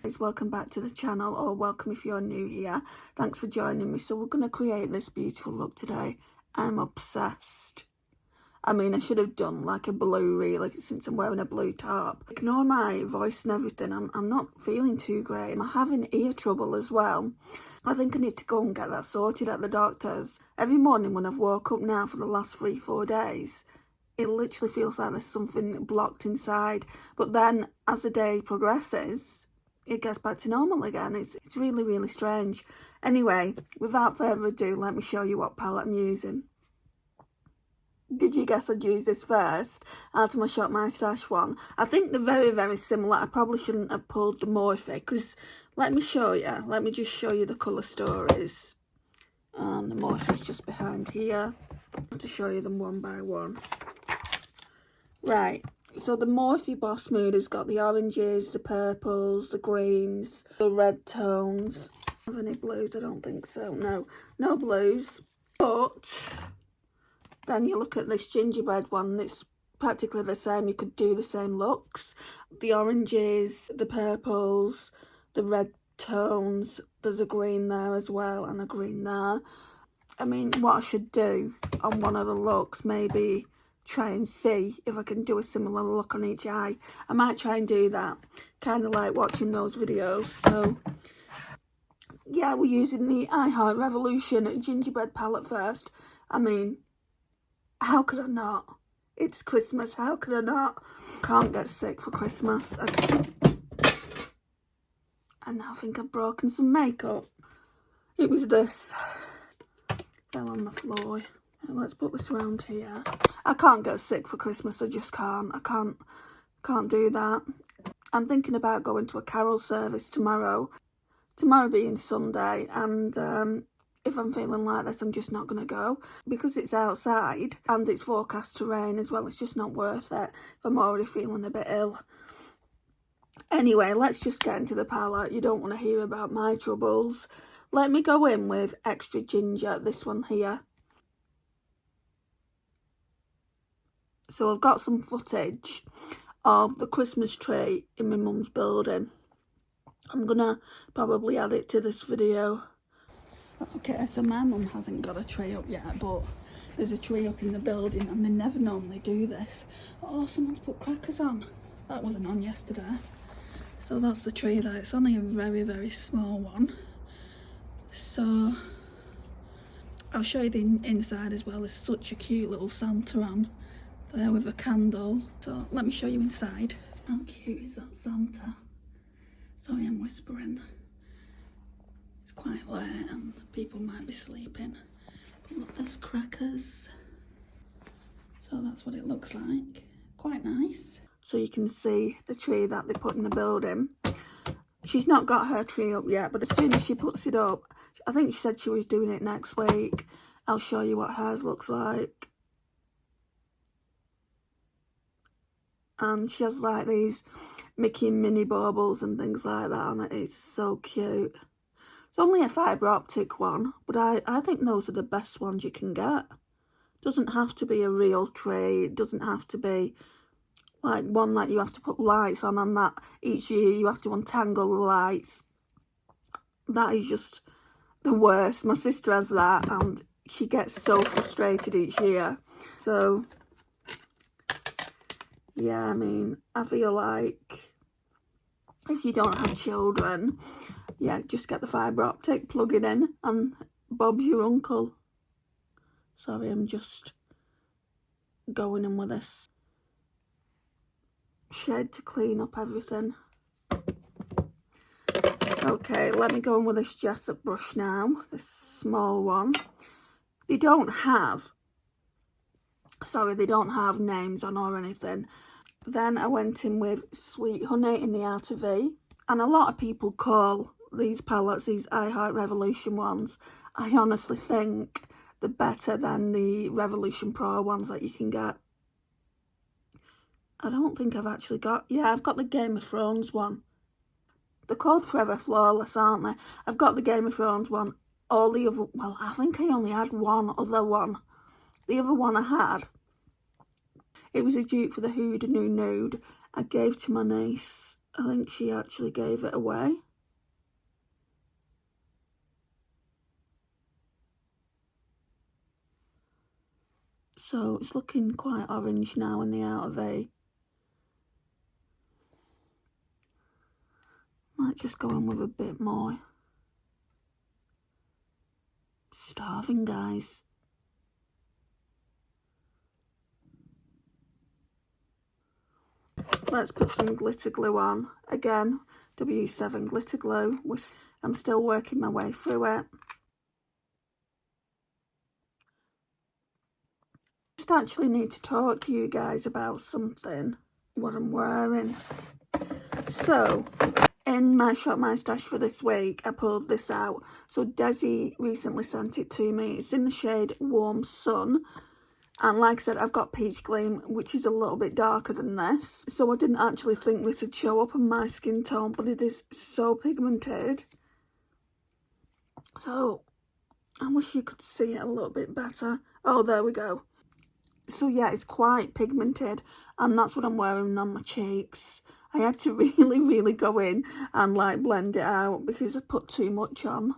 Welcome back to the channel, or welcome if you're new here. Thanks for joining me. So we're going to create this beautiful look today. I'm obsessed. I mean, I should have done like a blue really, since I'm wearing a blue top. Ignore my voice and everything. I'm not feeling too great. I'm having ear trouble as well. I think I need to go and get that sorted at the doctor's. Every morning when I've woke up now for the last 3-4 days, it literally feels like there's something blocked inside. But then as the day progresses, it gets back to normal again. It's really, really strange. Anyway, without further ado, let me show you what palette I'm using. Did you guess I'd use this first? Out of my Shop My Stash one. I think they're very, very similar. I probably shouldn't have pulled the Morphe, because let me show you. Let me just show you the colour stories. And the Morphe's just behind here. To show you them one by one. Right. So the Morphe Boss Mood has got the oranges, the purples, the greens, the red tones. Have any blues? I don't think so. No blues. But then you look at this gingerbread one, it's practically the same. You could do the same looks. The oranges, the purples, the red tones. There's a green there as well, and a green there. I mean, what I should do on one of the looks, maybe try and see if I can do a similar look on each eye. I might try and do that, kind of like watching those videos. So yeah, we're using the I Heart Revolution gingerbread palette first. I mean, how could I not? It's Christmas, how could I not? Can't get sick for Christmas. And I think I've broken some makeup. It was this. Fell on the floor. Let's put this around here. I can't get sick for Christmas. I just can't. I can't do that. I'm thinking about going to a carol service tomorrow. Tomorrow being Sunday, and if I'm feeling like this, I'm just not going to go. Because it's outside and it's forecast to rain as well, it's just not worth it if I'm already feeling a bit ill. Anyway, let's just get into the palette. You don't want to hear about my troubles. Let me go in with Extra Ginger, this one here. So I've got some footage of the Christmas tree in my mum's building. I'm going to probably add it to this video. Okay, so my mum hasn't got a tree up yet, but there's a tree up in the building and they never normally do this. Oh, someone's put crackers on. That wasn't on yesterday. So that's the tree there. It's only a very, very small one. So I'll show you the inside as well. There's such a cute little Santa on there with a candle. So let me show you inside. How cute is that Santa? Sorry, I'm whispering. It's quite late and people might be sleeping. But look, there's crackers. So that's what it looks like. Quite nice. So you can see the tree that they put in the building. She's not got her tree up yet, but as soon as she puts it up, I think she said she was doing it next week. I'll show you what hers looks like. And she has like these Mickey and Minnie baubles and things like that on it. It's so cute. It's only a fibre optic one, but I think those are the best ones you can get. Doesn't have to be a real tree. It doesn't have to be like one that you have to put lights on, and that each year you have to untangle the lights. That is just the worst. My sister has that and she gets so frustrated each year. So yeah, I mean, I feel like if you don't have children, yeah, just get the fibre optic, plug it in, and Bob's your uncle. Sorry, I'm just going in with this shade to clean up everything. Okay, let me go in with this Jessup brush now, this small one. They don't have names on or anything. Then I went in with Sweet Honey in the Outer V. And a lot of people call these palettes, these I Heart Revolution ones, I honestly think they're better than the Revolution Pro ones that you can get. I don't think I've actually got... Yeah, I've got the Game of Thrones one. They're called Forever Flawless, aren't they? I've got the Game of Thrones one. All the other... Well, I think I only had one other one. The other one I had, it was a dupe for the Huda New Nude. I gave to my niece I think she actually gave it away. So it's looking quite orange now in the outer V. Might just go in with a bit more. Starving, guys. Let's put some glitter glue on. Again, W7 glitter glue. I'm still working my way through it. Just actually need to talk to you guys about something, what I'm wearing. So, in my Shop My Stash for this week, I pulled this out. So Desi recently sent it to me. It's in the shade Warm Sun. And like I said, I've got Peach Gleam, which is a little bit darker than this. So I didn't actually think this would show up on my skin tone, but it is so pigmented. So I wish you could see it a little bit better. Oh, there we go. So yeah, it's quite pigmented, and that's what I'm wearing on my cheeks. I had to really go in and like blend it out because I put too much on.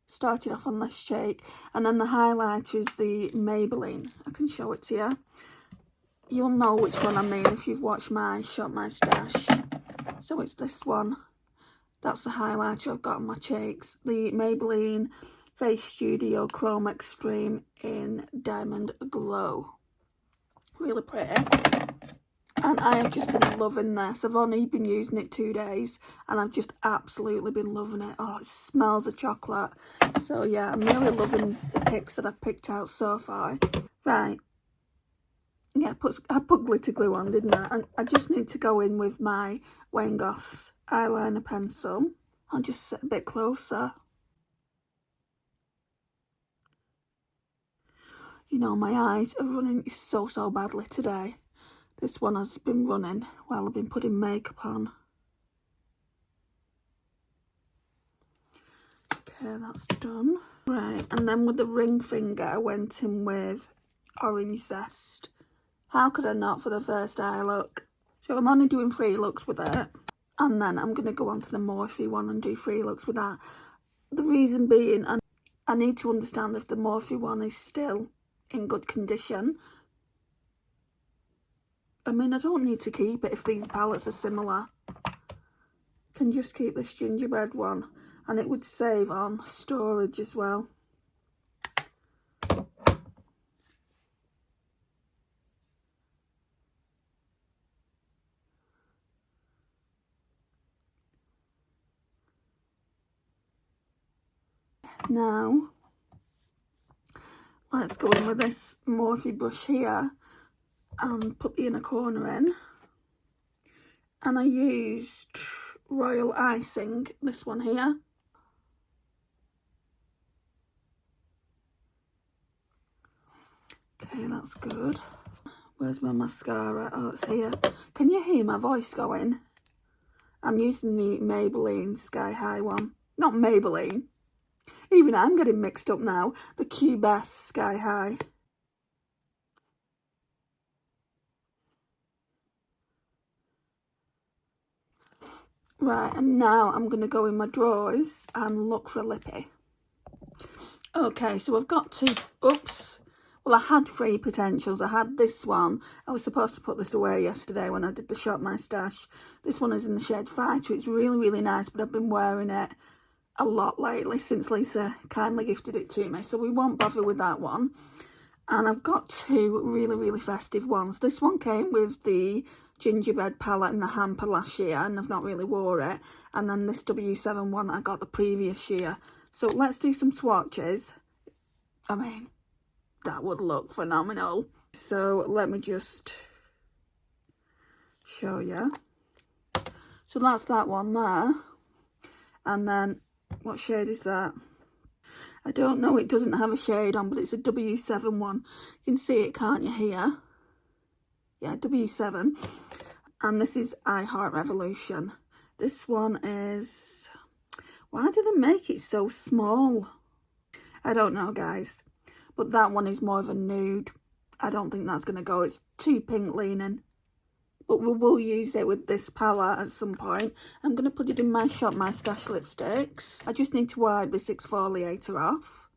Started off on this cheek, and then the highlighter is the Maybelline. I can show it to you. You'll know which one I mean if you've watched my Shop My Stash. So it's this one. That's the highlighter I've got on my cheeks. The Maybelline Face Studio Chrome Extreme in Diamond Glow. Really pretty. And I have just been loving this. I've only been using it 2 days, and I've just absolutely been loving it. Oh, it smells of chocolate. So yeah, I'm really loving the picks that I've picked out so far. Right. Yeah, I put glitter glue on, didn't I? And I just need to go in with my Goss eyeliner pencil. I'll just sit a bit closer. You know, my eyes are running so badly today. This one has been running while I've been putting makeup on. Okay, that's done. Right, and then with the ring finger, I went in with Orange Zest. How could I not for the first eye look? So I'm only doing 3 looks with it. And then I'm going to go on to the Morphe one and do 3 looks with that. The reason being, I need to understand if the Morphe one is still in good condition. I mean, I don't need to keep it if these palettes are similar. Can just keep this gingerbread one, and it would save on storage as well. Now, let's go in with this Morphe brush here and put the inner corner in. And I used Royal Icing, this one here. Okay, that's good. Where's my mascara? Oh, it's here. Can you hear my voice going? I'm using the Maybelline Sky High one. Not Maybelline. Even I'm getting mixed up now. The Quibest Sky High. Right, and now I'm going to go in my drawers and look for a lippy. Okay, so I've got 2, oops. Well, I had 3 potentials. I had this one. I was supposed to put this away yesterday when I did the Shop My Stash. This one is in the shade Fighter. It's really nice, but I've been wearing it a lot lately since Lisa kindly gifted it to me. So we won't bother with that one. And I've got 2 really festive ones. This one came with the gingerbread palette in the hamper last year, and I've not really wore it. And then this W7 one I got the previous year. So let's do some swatches. I mean, that would look phenomenal. So let me just show you. So that's that one there. And then, what shade is that? I don't know, it doesn't have a shade on, but it's a W7 one. You can see it, can't you, here? Yeah, W7. And this is I Heart Revolution. This one is... Why do they make it so small? I don't know, guys. But that one is more of a nude. I don't think that's going to go. It's too pink leaning. but we will use it with this palette at some point. I'm going to put it in my Shop My Stash lipsticks. I just need to wipe this exfoliator off.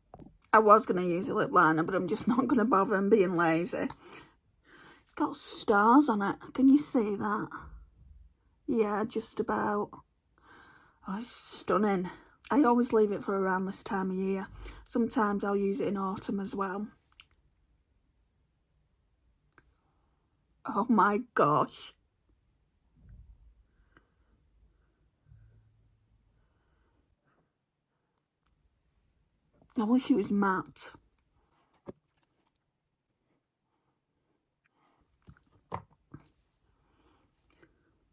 I was going to use a lip liner, but I'm just not going to bother. I'm being lazy. It's got stars on it. Can you see that? Yeah, just about. Oh, it's stunning. I always leave it for around this time of year. Sometimes I'll use it in autumn as well. Oh my gosh. I wish it was matte.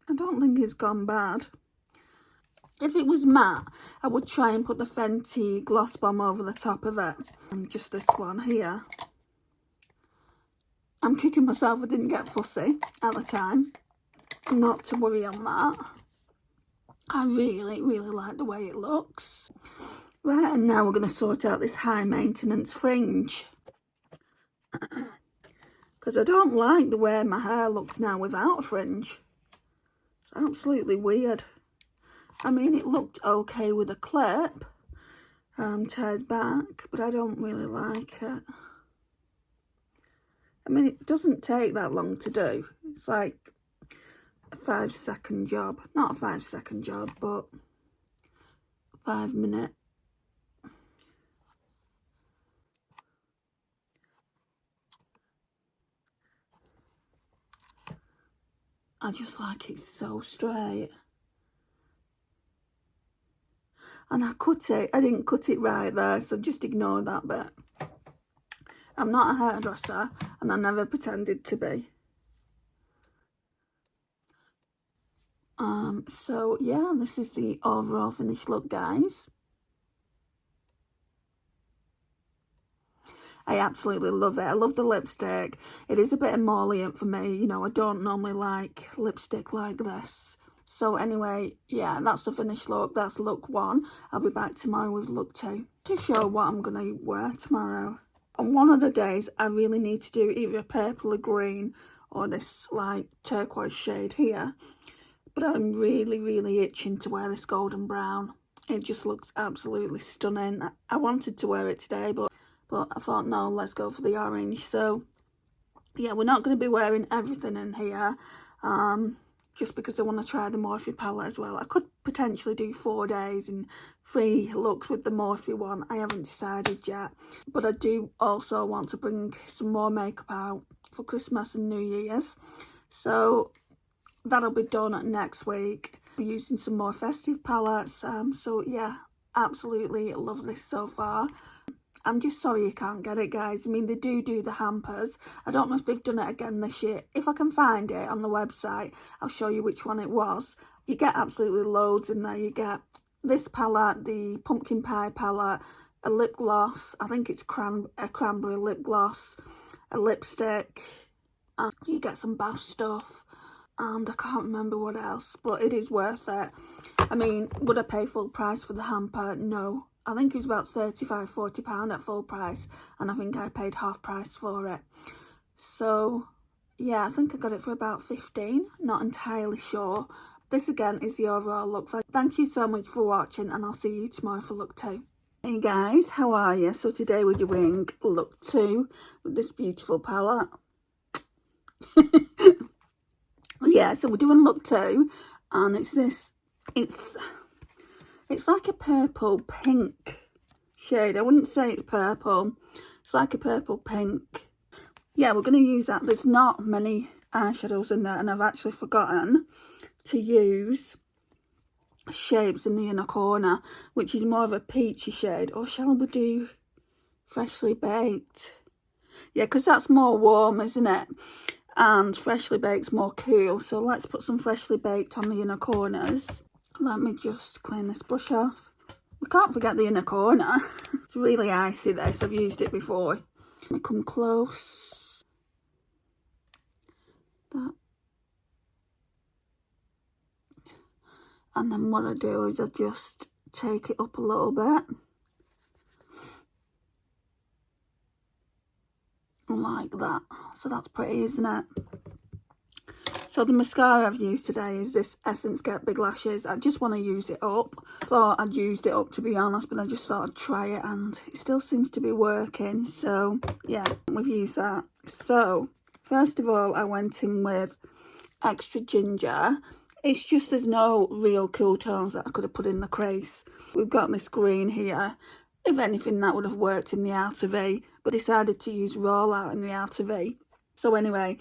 I don't think it's gone bad. If it was matte, I would try and put the Fenty gloss bomb over the top of it. And just this one here. I'm kicking myself I didn't get fussy at the time. Not to worry on that. I really, really like the way it looks. Right, and now we're going to sort out this high maintenance fringe. Because I don't like the way my hair looks now without a fringe. It's absolutely weird. I mean, it looked okay with a clip tied back, but I don't really like it. I mean, it doesn't take that long to do. It's like a 5-second job. Not a 5-second job, but 5 minute. I just like it so straight. And I cut it. I didn't cut it right there, so just ignore that bit. I'm not a hairdresser, and I never pretended to be. So yeah, this is the overall finished look, guys. I absolutely love it. I love the lipstick. It is a bit emollient for me. You know, I don't normally like lipstick like this. So anyway, yeah, that's the finished look. That's look 1. I'll be back tomorrow with look 2 to show what I'm going to wear tomorrow. On one of the days, I really need to do either a purple or green or this like turquoise shade here. But I'm really, really itching to wear this golden brown. It just looks absolutely stunning. I wanted to wear it today, but I thought, no, let's go for the orange. So, yeah, we're not going to be wearing everything in here, just because I want to try the Morphe palette as well. I could potentially do 4 days and 3 looks with the Morphe one. I haven't decided yet. But I do also want to bring some more makeup out for Christmas and New Year's. So that'll be done next week. We're using some more festive palettes. So, yeah, absolutely love this so far. I'm just sorry you can't get it, guys. I mean, they do the hampers. I don't know if they've done it again this year. If I can find it on the website, I'll show you which one it was. You get absolutely loads in there. You get this palette, the pumpkin pie palette, a lip gloss. I think it's a cranberry lip gloss, a lipstick. And you get some bath stuff. And I can't remember what else, but it is worth it. I mean, would I pay full price for the hamper? No. I think it was about £35–40 at full price, and I think I paid half price for it. So, yeah, I think I got it for about 15, not entirely sure. This again is the overall look. Thank you so much for watching, and I'll see you tomorrow for look 2. Hey guys, how are you? So today we're doing look 2 with this beautiful palette. Yeah, so we're doing look 2, and it's like a purple pink shade. I wouldn't say it's purple. It's like a purple pink. Yeah, we're going to use that. There's not many eyeshadows in there, and I've actually forgotten to use shapes in the inner corner, which is more of a peachy shade. Or shall we do Freshly Baked? Yeah, because that's more warm, isn't it? And Freshly Baked's more cool. So let's put some Freshly Baked on the inner corners. Let me just clean this brush off. We can't forget the inner corner. It's really icy, this. I've used it before. Let me come close. That. And then what I do is I just take it up a little bit. Like that. So that's pretty, isn't it? So the mascara I've used today is this Essence Get Big Lashes. I just want to use it up. Thought I'd used it up, to be honest, but I just thought I'd try it and it still seems to be working. So yeah, we've used that. So first of all, I went in with Extra Ginger. It's just there's no real cool tones that I could have put in the crease. We've got this green here. If anything, that would have worked in the outer V, but decided to use Rollout in the outer V. So anyway,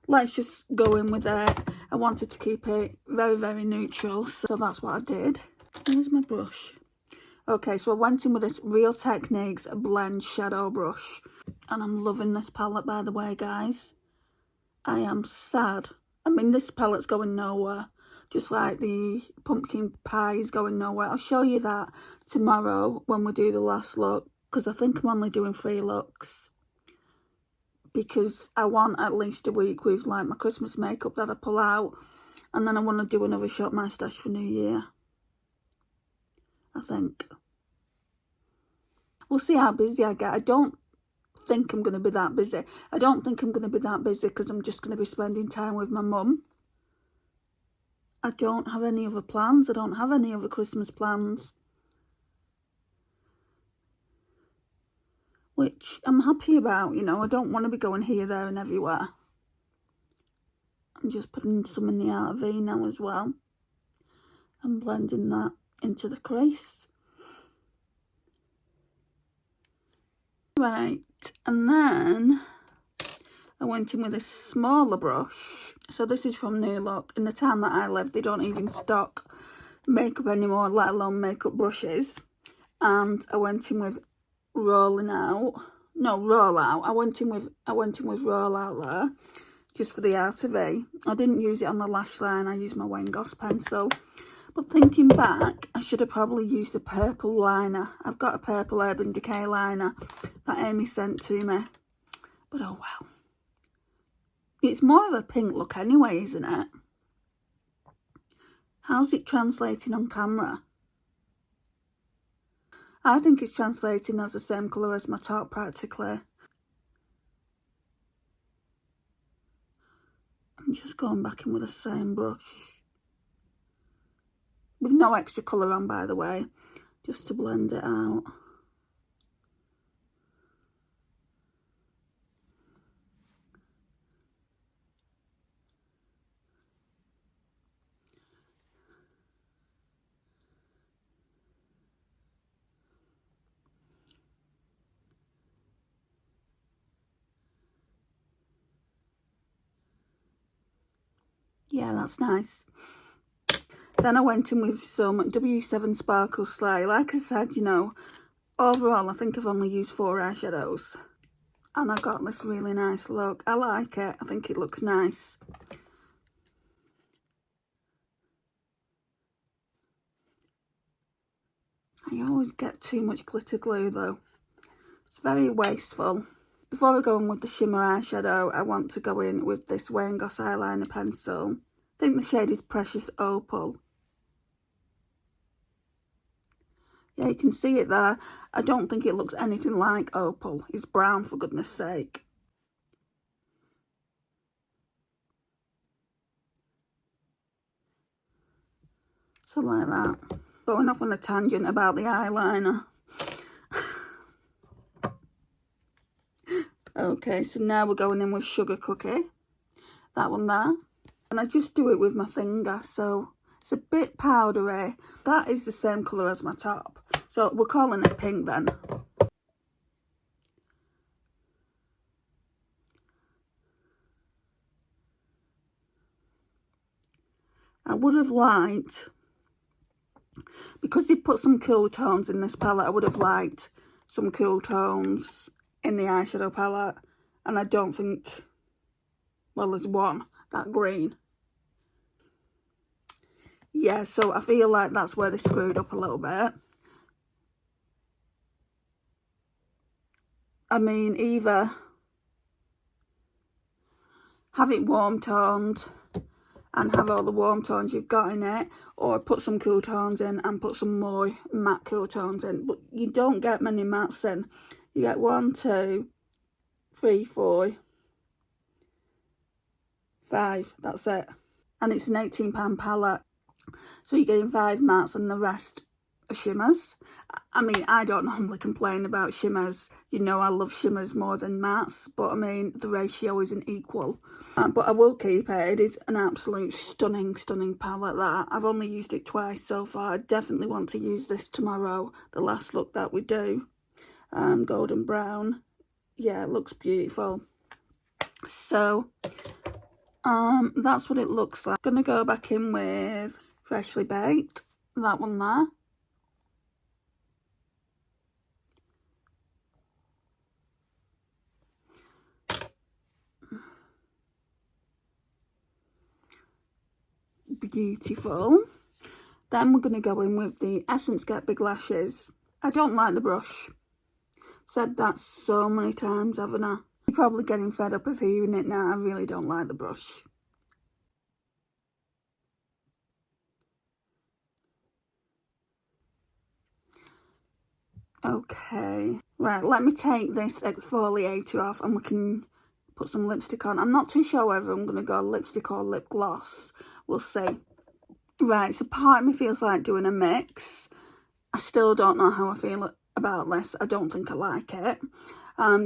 let's just go in with it. I wanted to keep it very, very neutral, so that's what I did. Where's my brush? Okay, so I went in with this Real Techniques Blend Shadow Brush. And I'm loving this palette, by the way, guys. I am sad. I mean, this palette's going nowhere. Just like the pumpkin pie is going nowhere. I'll show you that tomorrow when we do the last look, because I think I'm only doing 3 looks. Because I want at least a week with like my Christmas makeup that I pull out. And then I want to do another Shop My Stash for New Year. I think. We'll see how busy I get. I don't think I'm going to be that busy. I don't think I'm going to be that busy because I'm just going to be spending time with my mum. I don't have any other plans. I don't have any other Christmas plans. Which I'm happy about, you know. I don't want to be going here, there and everywhere. I'm just putting some in the outer V now as well. I'm blending that into the crease. Right, and then I went in with a smaller brush. So this is from New Look. In the town that I live, they don't even stock makeup anymore, let alone makeup brushes. And I went in with Rollout. I went in with Rollout there, just for the outer V. I didn't use it on the lash line. I used my Goss pencil. But thinking back, I should have probably used a purple liner. I've got a purple Urban Decay liner that Amy sent to me. But oh well. It's more of a pink look anyway, isn't it? How's it translating on camera? I think it's translating as the same colour as my top practically. I'm just going back in with the same brush. With no extra colour on, by the way, just to blend it out. Yeah, that's nice. Then I went in with some W7 Sparkle Slay. Like I said, you know, overall I think I've only used 4 eyeshadows. And I got this really nice look. I like it. I think it looks nice. I always get too much glitter glue though. It's very wasteful. Before I go in with the shimmer eyeshadow, I want to go in with this Goss eyeliner pencil. I think the shade is Precious Opal. Yeah, you can see it there. I don't think it looks anything like Opal. It's brown, for goodness sake. So like that. Going off on a tangent about the eyeliner. Okay, so now we're going in with Sugar Cookie. That one there. And I just do it with my finger, so it's a bit powdery. That is the same colour as my top. So we're calling it pink then. I would have liked, because they put some cool tones in this palette, I would have liked some cool tones in the eyeshadow palette. And I don't think, well, there's one, that green. Yeah, so I feel like that's where they screwed up a little bit. I mean, either have it warm toned and have all the warm tones you've got in it, or put some cool tones in and put some more matte cool tones in. But you don't get many mattes in. You get 1, 2, 3, 4, 5, that's it. And it's an £18 palette. So you're getting 5 mattes and the rest are shimmers. I mean, I don't normally complain about shimmers. You know I love shimmers more than mattes, but I mean, the ratio isn't equal. But I will keep it. It is an absolute stunning palette, that. I've only used it twice so far. I definitely want to use this tomorrow, the last look that we do. Golden brown. Yeah, it looks beautiful. So, that's what it looks like. I'm going to go back in with Freshly Baked. That one there. Beautiful. Then we're going to go in with the Essence Get Big Lashes. I don't like the brush. Said that so many times, haven't I? You're probably getting fed up of hearing it now. I really don't like the brush. Okay. Right, let me take this exfoliator off and we can put some lipstick on. I'm not too sure whether I'm going to go lipstick or lip gloss. We'll see. Right, so part of me feels like doing a mix. I still don't know how I feel about this. I don't think I like it.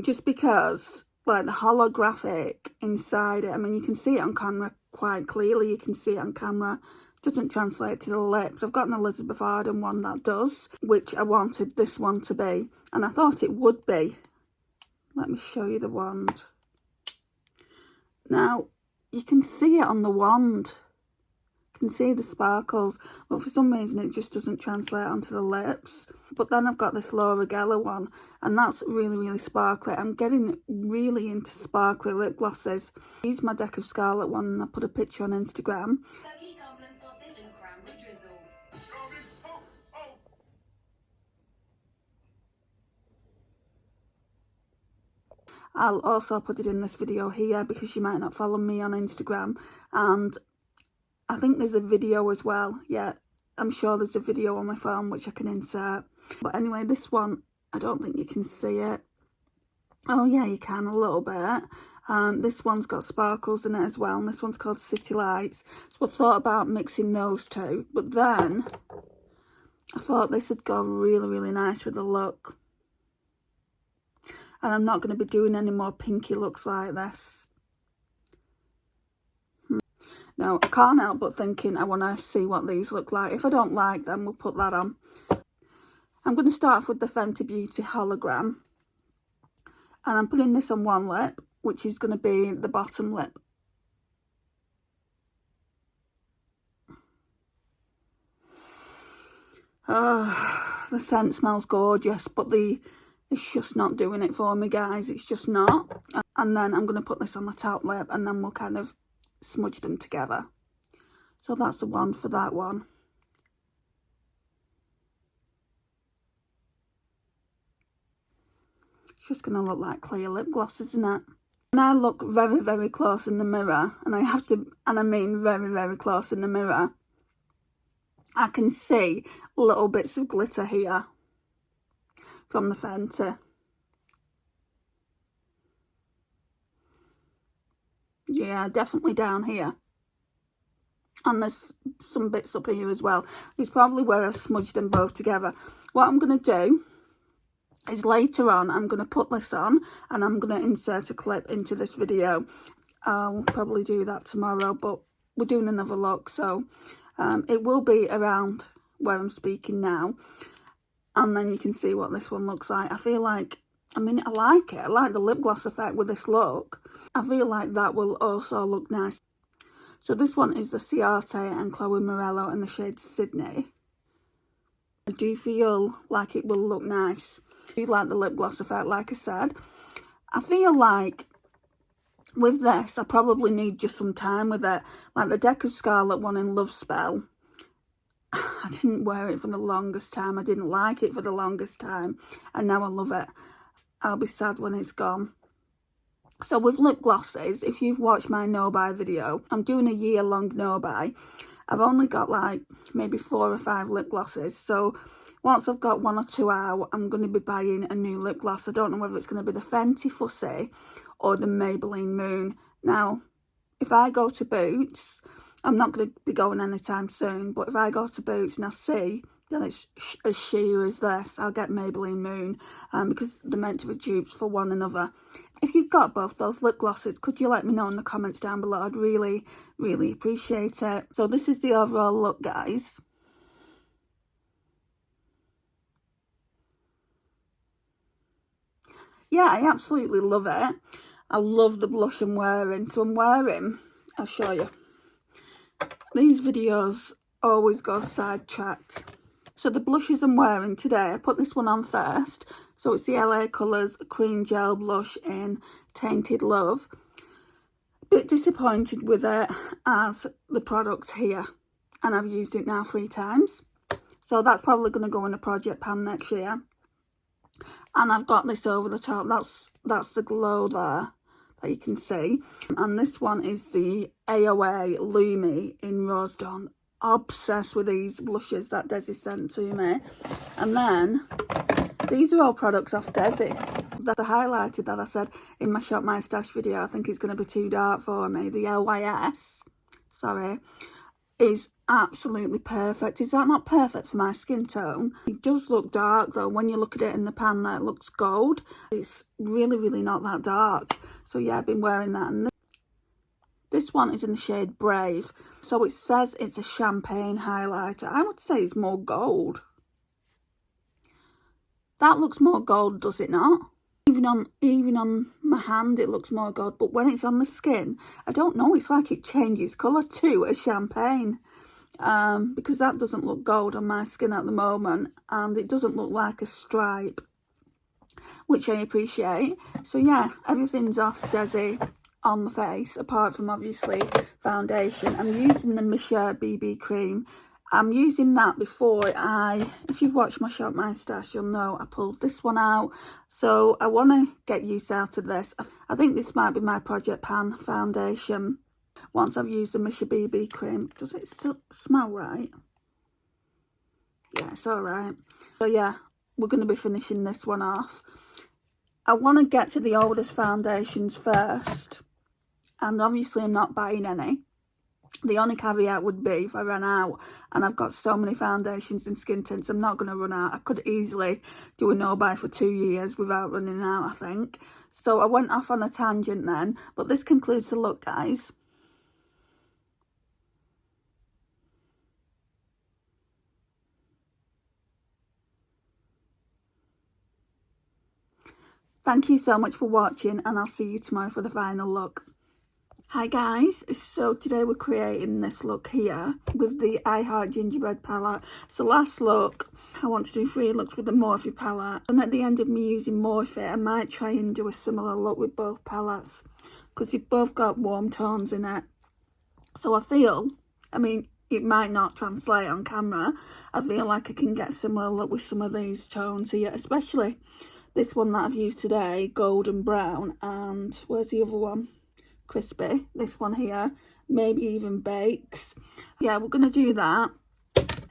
Just because, like, the holographic inside it, I mean, you can see it on camera quite clearly. You can see it on camera. It doesn't translate to the lips. I've got an Elizabeth Arden one that does, which I wanted this one to be. And I thought it would be. Let me show you the wand. Now, you can see it on the wand. You can see the sparkles, but for some reason it just doesn't translate onto the lips. But then I've got this Laura Gellar one, and that's really sparkly. I'm getting really into sparkly lip glosses. I used my Deck of Scarlet one and I put a picture on Instagram. I'll also put it in this video here because you might not follow me on Instagram, and I think there's a video as well. Yeah, I'm sure there's a video on my phone which I can insert. But anyway, this one, I don't think you can see it. Oh yeah, you can a little bit. This one's got sparkles in it as well, and this one's called City Lights. So I thought about mixing those two, but then I thought this would go really nice with the look. And I'm not going to be doing any more pinky looks like this. Now, I can't help but thinking I want to see what these look like. If I don't like them, we'll put that on. I'm going to start off with the Fenty Beauty Holla-gram. And I'm putting this on one lip, which is going to be the bottom lip. Oh, the scent smells gorgeous, but it's just not doing it for me, guys. It's just not. And then I'm going to put this on the top lip, and then we'll kind of smudge them together. So that's the one for that one. It's just going to look like clear lip gloss, isn't it? When I look very close in the mirror, and I mean very close in the mirror, I can see little bits of glitter here from the Fenty. Yeah, definitely down here. And there's some bits up here as well. It's probably where I've smudged them both together. What I'm going to do is later on, I'm going to put this on and I'm going to insert a clip into this video. I'll probably do that tomorrow, but we're doing another look. So it will be around where I'm speaking now. And then you can see what this one looks like. I feel like, I mean, I like it. I like the lip gloss effect with this look. I feel like that will also look nice. So this one is the Ciarte and Chloe Morello in the shade Sydney. I do feel like it will look nice. I do like the lip gloss effect, like I said. I feel like with this, I probably need just some time with it. Like the Deck of Scarlet one in Love Spell. I didn't wear it for the longest time. I didn't like it for the longest time. And now I love it. I'll be sad when it's gone. So with lip glosses, if you've watched my no-buy video, I'm doing a year-long no-buy. I've only got like maybe 4 or 5 lip glosses. So once I've got 1 or 2 out, I'm going to be buying a new lip gloss. I don't know whether it's going to be the Fenty Fussy or the Maybelline Moon. Now, if I go to Boots, I'm not going to be going anytime soon, but if I go to Boots and I see that it's as sheer as this, I'll get Maybelline Moon, because they're meant to be dupes for one another. If you've got both those lip glosses, could you let me know in the comments down below? I'd really, really appreciate it. So this is the overall look, guys. Yeah, I absolutely love it. I love the blush I'm wearing. So I'm wearing, I'll show you. These videos always go sidetracked. So the blushes I'm wearing today, I put this one on first. So it's the LA Colours Cream Gel Blush in Tainted Love. Bit disappointed with it as the product's here. And I've used it now 3 times. So that's probably going to go in a project pan next year. And I've got this over the top. That's the glow there that you can see. And this one is the AOA Lumi in Rose Dawn. Obsessed with these blushes that Desi sent to me. And then these are all products off Desi. The highlighted that I said in my Shop My Stash video, I think it's going to be too dark for me. The LYS, sorry, is absolutely perfect. Is that not perfect for my skin tone? It does look dark though. When you look at it in the pan there, it looks gold. It's really, really not that dark. So yeah, I've been wearing that. And this one is in the shade Brave. So it says it's a champagne highlighter. I would say it's more gold. That looks more gold, does it not? Even on my hand, it looks more gold. But when it's on the skin, I don't know. It's like it changes colour to a champagne. Because that doesn't look gold on my skin at the moment. And it doesn't look like a stripe, which I appreciate. So yeah, everything's off Desi on the face, apart from obviously foundation. I'm using the Mascara BB cream. I'm using that before if you've watched my Shop My Stash, you'll know I pulled this one out. So I want to get use out of this. I think this might be my Project Pan foundation once I've used the Mascara BB cream. Does it still smell right? Yeah, it's alright. So yeah, we're going to be finishing this one off. I want to get to the oldest foundations first. And obviously I'm not buying any. The only caveat would be if I ran out, and I've got so many foundations and skin tints, I'm not going to run out. I could easily do a no-buy for 2 years without running out, I think. So I went off on a tangent then, but this concludes the look, guys. Thank you so much for watching, and I'll see you tomorrow for the final look. Hi guys, so today we're creating this look here with the I Heart Gingerbread palette. So last look, I want to do 3 looks with the Morphe palette. And at the end of me using Morphe, I might try and do a similar look with both palettes, because they've both got warm tones in it. So I feel, I mean, it might not translate on camera. I feel like I can get a similar look with some of these tones here, especially this one that I've used today, golden brown, and where's the other one? Crispy, this one here, maybe even bakes. Yeah, we're going to do that.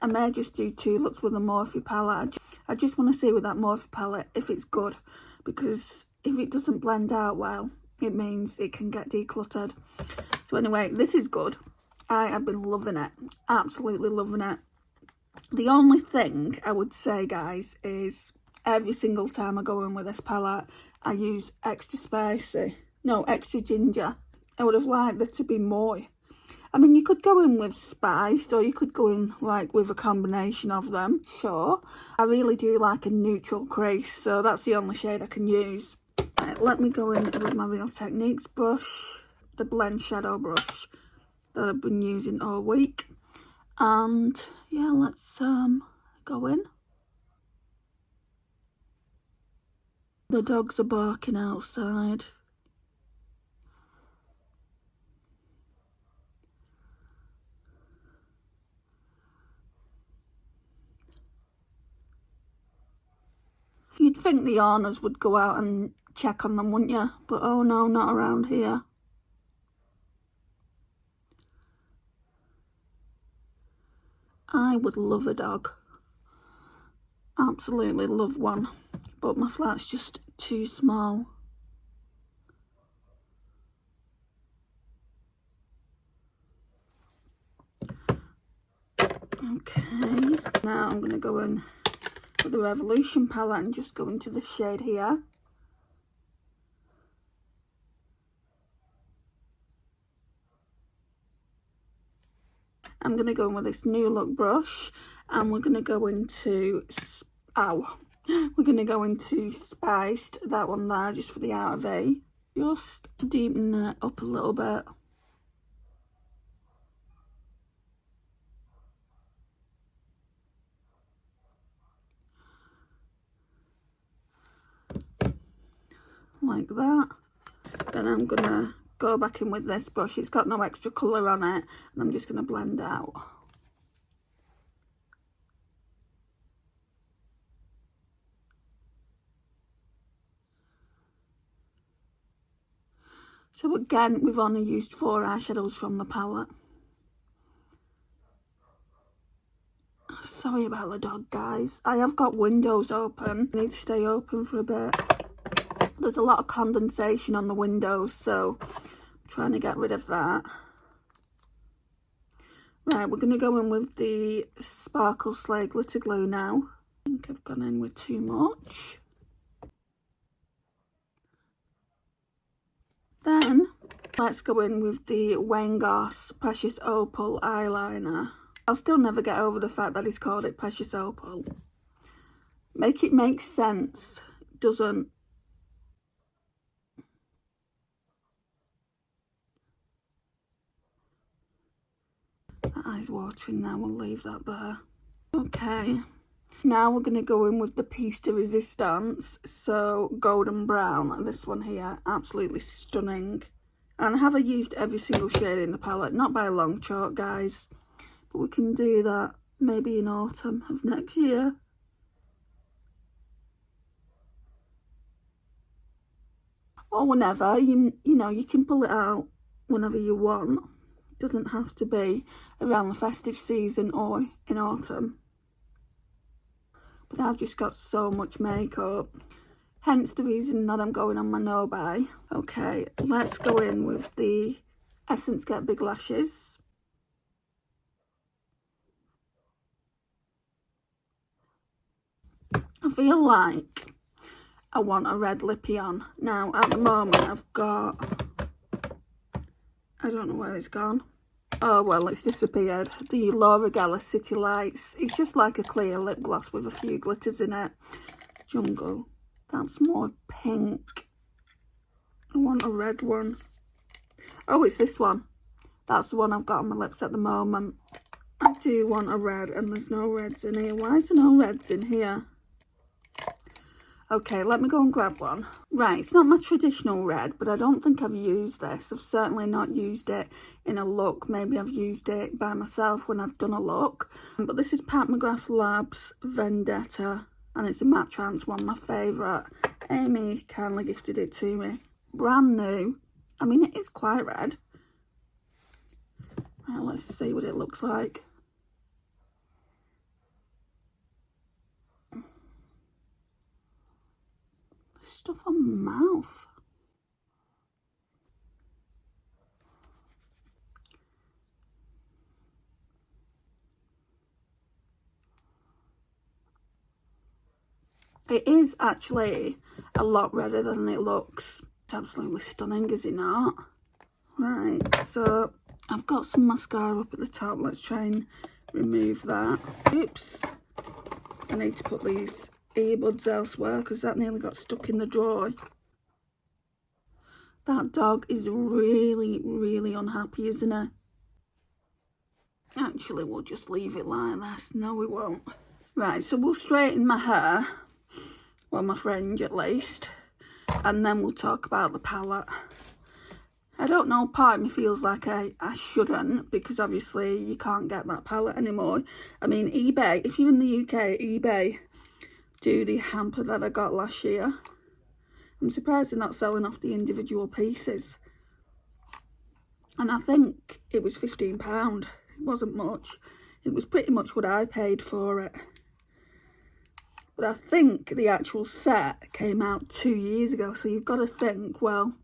I may just do 2 looks with the Morphe palette. I just want to see with that Morphe palette if it's good, because if it doesn't blend out well, it means it can get decluttered. So anyway, this is good. I have been loving it, absolutely loving it. The only thing I would say, guys, is every single time I go in with this palette, I use extra ginger. I would have liked there to be more. I mean, you could go in with spiced, or you could go in like with a combination of them, sure. I really do like a neutral crease, so that's the only shade I can use. Right, let me go in with my Real Techniques brush, the blend shadow brush that I've been using all week. And yeah, let's go in. The dogs are barking outside. You'd think the owners would go out and check on them, wouldn't you? But oh no, not around here. I would love a dog. Absolutely love one. But my flat's just too small. Okay, now I'm going to go in with the Revolution palette and just go into the shade here. I'm going to go in with this New Look brush, and we're going to go into, we're going to go into Spiced, that one there, just for the outer V. Just deepen it up a little bit. Like that. Then I'm going to go back in with this brush. It's got no extra colour on it, and I'm just going to blend out. So again, we've only used 4 eyeshadows from the palette. Sorry about the dog, guys. I have got windows open. I need to stay open for a bit. There's a lot of condensation on the windows, so I'm trying to get rid of that. Right, we're going to go in with the Sparkle Slay Glitter Glue now. I think I've gone in with too much. Then, let's go in with the Goss Precious Opal eyeliner. I'll still never get over the fact that he's called it Precious Opal. Make it make sense. It doesn't. That eye's watering now, we'll leave that there. Okay, now we're going to go in with the Piece de Resistance, so golden brown. This one here, absolutely stunning. And have I used every single shade in the palette? Not by a long chalk, guys, but we can do that maybe in autumn of next year. Or whenever, you know, you can pull it out whenever you want. It doesn't have to be around the festive season or in autumn. But I've just got so much makeup, hence the reason that I'm going on my no buy. Okay, let's go in with the Essence Get Big Lashes. I feel like I want a red lippy on. Now, at the moment, I've got, I don't know where it's gone. Oh, well, it's disappeared. The Laura Geller City Lights. It's just like a clear lip gloss with a few glitters in it. Jungle. That's more pink. I want a red one. Oh, it's this one. That's the one I've got on my lips at the moment. I do want a red, and there's no reds in here. Why is there no reds in here? Okay, let me go and grab one. Right, it's not my traditional red, but I don't think I've used this. I've certainly not used it in a look. Maybe I've used it by myself when I've done a look. But this is Pat McGrath Labs Vendetta, and it's a matte trance one, my favourite. Amy kindly gifted it to me. Brand new. I mean, it is quite red. Right, let's see what it looks like. Stuff on my mouth. It is actually a lot redder than it looks. It's absolutely stunning, is it not? Right, so I've got some mascara up at the top. Let's try and remove that. Oops. I need to put these earbuds elsewhere because that nearly got stuck in the drawer. That dog is really, really unhappy, isn't he? Actually, we'll just leave it like this. No, we won't. Right, so we'll straighten my hair. Well, my fringe at least. And then we'll talk about the palette. I don't know, part of me feels like I shouldn't, because obviously you can't get that palette anymore. I mean, eBay, if you're in the UK, eBay do the hamper that I got last year. I'm surprised they're not selling off the individual pieces. And I think it was £15. It wasn't much. It was pretty much what I paid for it. But I think the actual set came out 2 years ago. So you've got to think, well,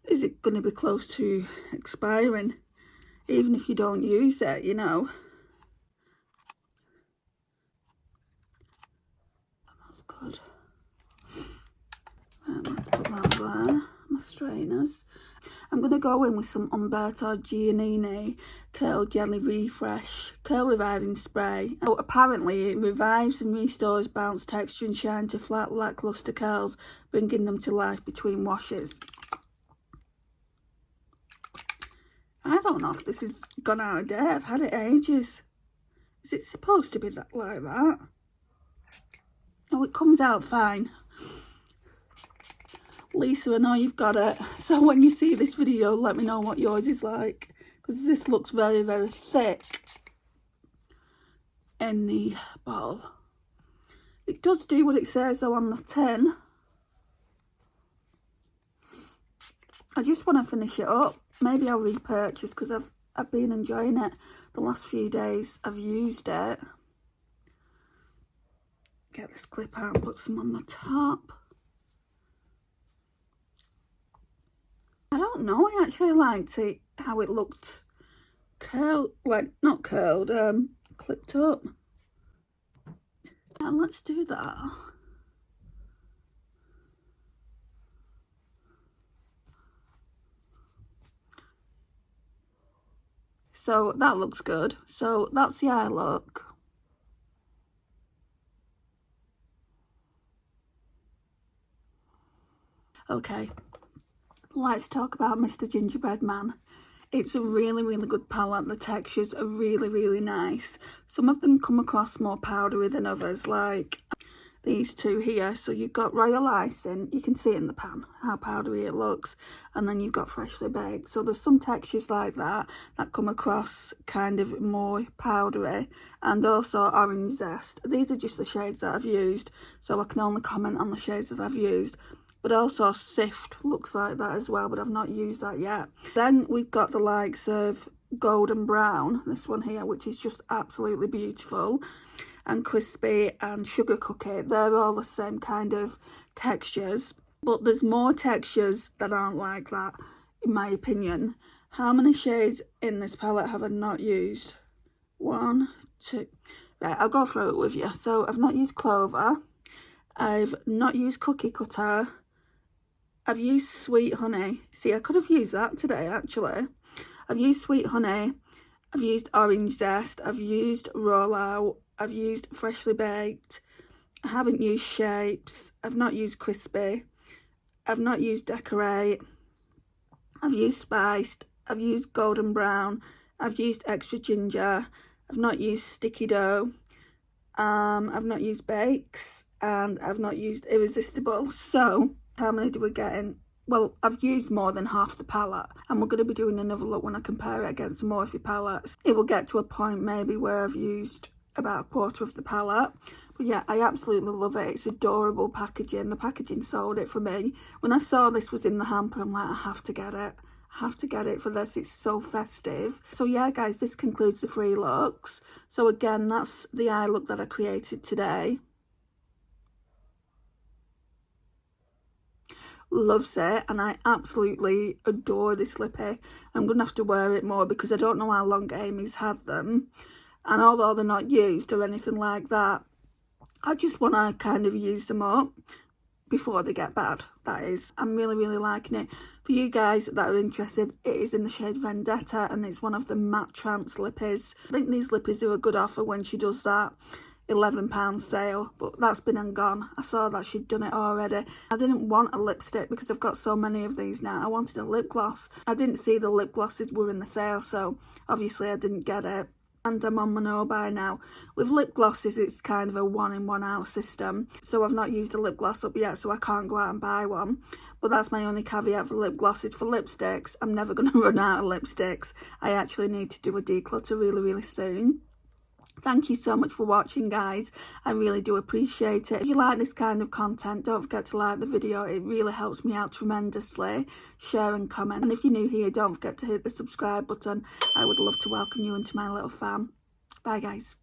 is it going to be close to expiring? Even if you don't use it, you know. trainers. I'm going to go in with some Umberto Giannini Curl Jelly Refresh Curl Reviving Spray. So apparently it revives and restores bounce, texture and shine to flat lackluster curls, bringing them to life between washes. I don't know if this has gone out of date. I've had it ages. Is it supposed to be that like that? Oh, it comes out fine. Lisa, I know you've got it. So when you see this video, let me know what yours is like. Because this looks very, very thick in the bottle. It does do what it says though on the tin. I just want to finish it up. Maybe I'll repurchase because I've been enjoying it the last few days I've used it. Get this clip out and put some on the top. I don't know, I actually liked it, how it looked curled, like not curled, clipped up. Now let's do that. So that looks good. So that's the eye look. Okay, let's talk about Mr. Gingerbread Man. It's a really, really good palette. The textures are really, really nice. Some of them come across more powdery than others, like these two here. So you've got Royal Icing, you can see it in the pan how powdery it looks, and then you've got Freshly Baked. So there's some textures like that come across kind of more powdery, and also Orange Zest. These are just the shades that I've used, so I can only comment on the shades that I've used. But also Sift looks like that as well, but I've not used that yet. Then we've got the likes of Golden Brown, this one here, which is just absolutely beautiful, and Crispy and Sugar Cookie. They're all the same kind of textures, but there's more textures that aren't like that, in my opinion. How many shades in this palette have I not used? 1, 2. Right, I'll go through it with you. So I've not used Clover. I've not used Cookie Cutter. I've used Sweet Honey. See, I could have used that today, actually. I've used Sweet Honey. I've used Orange Zest. I've used Rollout. I've used Freshly Baked. I haven't used Shapes. I've not used Crispy. I've not used Decorate. I've used Spiced. I've used Golden Brown. I've used Extra Ginger. I've not used Sticky Dough. I've not used Bakes. And I've not used Irresistible. So how many do we get in? Well, I've used more than half the palette, and we're going to be doing another look when I compare it against the Morphe palettes. It will get to a point maybe where I've used about a quarter of the palette. But yeah, I absolutely love it. It's adorable packaging. The packaging sold it for me. When I saw this was in the hamper, I'm like, I have to get it. I have to get it for this. It's so festive. So yeah, guys, this concludes the 3 looks. So again, that's the eye look that I created today. Loves it, and I absolutely adore this lippy. I'm gonna have to wear it more because I don't know how long Amy's had them, and although they're not used or anything like that, I just want to kind of use them up before they get bad. That is, I'm really, really liking it. For you guys that are interested, it is in the shade Vendetta, and it's one of the matte Trance lippies. I think these lippies are a good offer when she does that £11 sale, but that's been and gone. I saw that she'd done it already. I didn't want a lipstick because I've got so many of these now. I wanted a lip gloss. I didn't see the lip glosses were in the sale, so obviously I didn't get it. And I'm on my no buy now. With lip glosses, it's kind of a 1 in 1 out system, so I've not used a lip gloss up yet, so I can't go out and buy one. But that's my only caveat for lip glosses. For lipsticks, I'm never going to run out of lipsticks. I actually need to do a declutter really, really soon. Thank you so much for watching, guys. I really do appreciate it. If you like this kind of content, don't forget to like the video. It really helps me out tremendously. Share and comment. And if you're new here, don't forget to hit the subscribe button. I would love to welcome you into my little fam. Bye, guys.